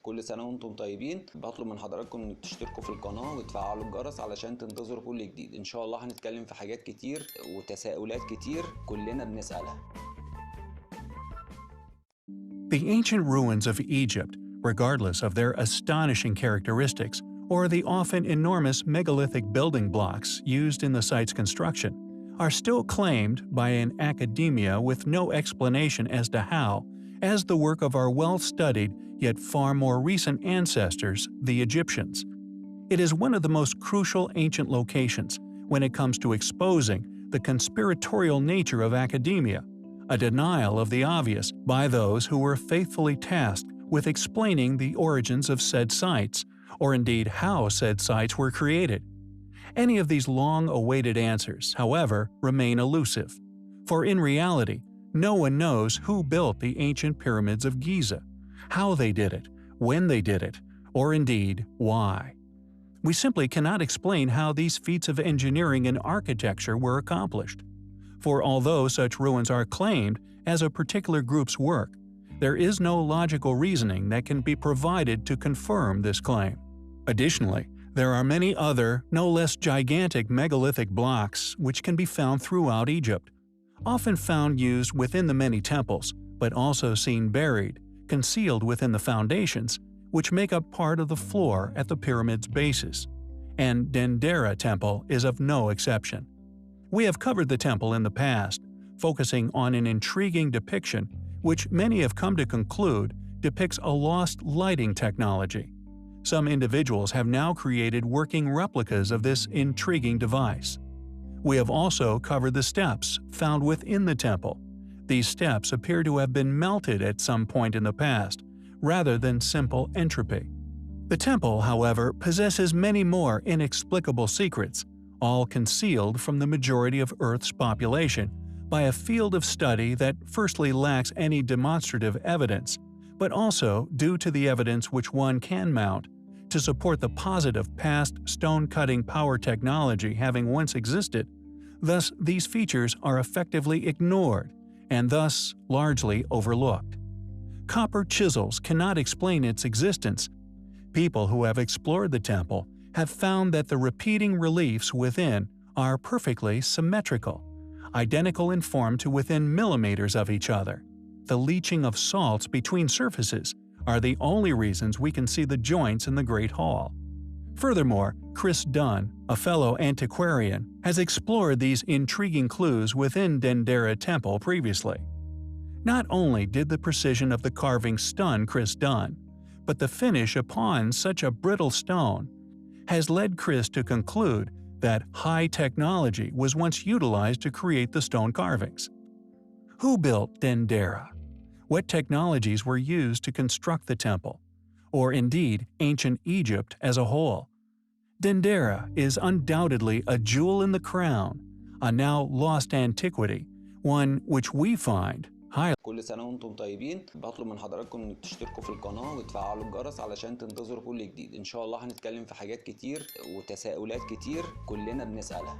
كل سنة وانتم طيبين. بطلب من حضراتكم انك تشتركوا في القناة وتفعلوا الجرس علشان تنتظروا كل جديد. ان شاء الله هنتكلم في حاجات كتير وتساؤلات كتير كلنا بنسألها. The ancient ruins of Egypt, regardless of their astonishing characteristics or the often enormous megalithic building blocks used in the site's construction, are still claimed by an academia with no explanation as to how, as the work of our well-studied yet far more recent ancestors, the Egyptians. It is one of the most crucial ancient locations when it comes to exposing the conspiratorial nature of academia, a denial of the obvious by those who were faithfully tasked with explaining the origins of said sites, or indeed how said sites were created. Any of these long-awaited answers, however, remain elusive, for in reality, no one knows who built the ancient pyramids of Giza, how they did it, when they did it, or indeed why. We simply cannot explain how these feats of engineering and architecture were accomplished. For although such ruins are claimed as a particular group's work, there is no logical reasoning that can be provided to confirm this claim. Additionally, there are many other, no less gigantic megalithic blocks which can be found throughout Egypt, often found used within the many temples, but also seen buried, concealed within the foundations, which make up part of the floor at the pyramid's bases. And Dendera Temple is of no exception. We have covered the temple in the past, focusing on an intriguing depiction which many have come to conclude depicts a lost lighting technology. Some individuals have now created working replicas of this intriguing device. We have also covered the steps found within the temple. These steps appear to have been melted at some point in the past, rather than simple entropy. The temple, however, possesses many more inexplicable secrets, all concealed from the majority of Earth's population by a field of study that firstly lacks any demonstrative evidence, but also due to the evidence which one can mount to support the positive past stone-cutting power technology having once existed. Thus, these features are effectively ignored and thus largely overlooked. Copper chisels cannot explain its existence. People who have explored the temple have found that the repeating reliefs within are perfectly symmetrical, identical in form to within millimeters of each other. The leaching of salts between surfaces are the only reasons we can see the joints in the Great Hall. Furthermore, Chris Dunn, a fellow antiquarian, has explored these intriguing clues within Dendera Temple previously. Not only did the precision of the carving stun Chris Dunn, but the finish upon such a brittle stone has led Chris to conclude that high technology was once utilized to create the stone carvings. Who built Dendera? What technologies were used to construct the temple, or indeed ancient Egypt as a whole? Dendera is undoubtedly a jewel in the crown, a now lost antiquity, one which we find highly. كل سنة وانتم طيبين. بطلب من حضراتكم انك تشتركوا في القناة وتفعلوا الجرس علشان تنتظروا كل جديد. ان شاء الله هنتكلم في حاجات كتير وتساؤلات كتير كلنا بنسألها.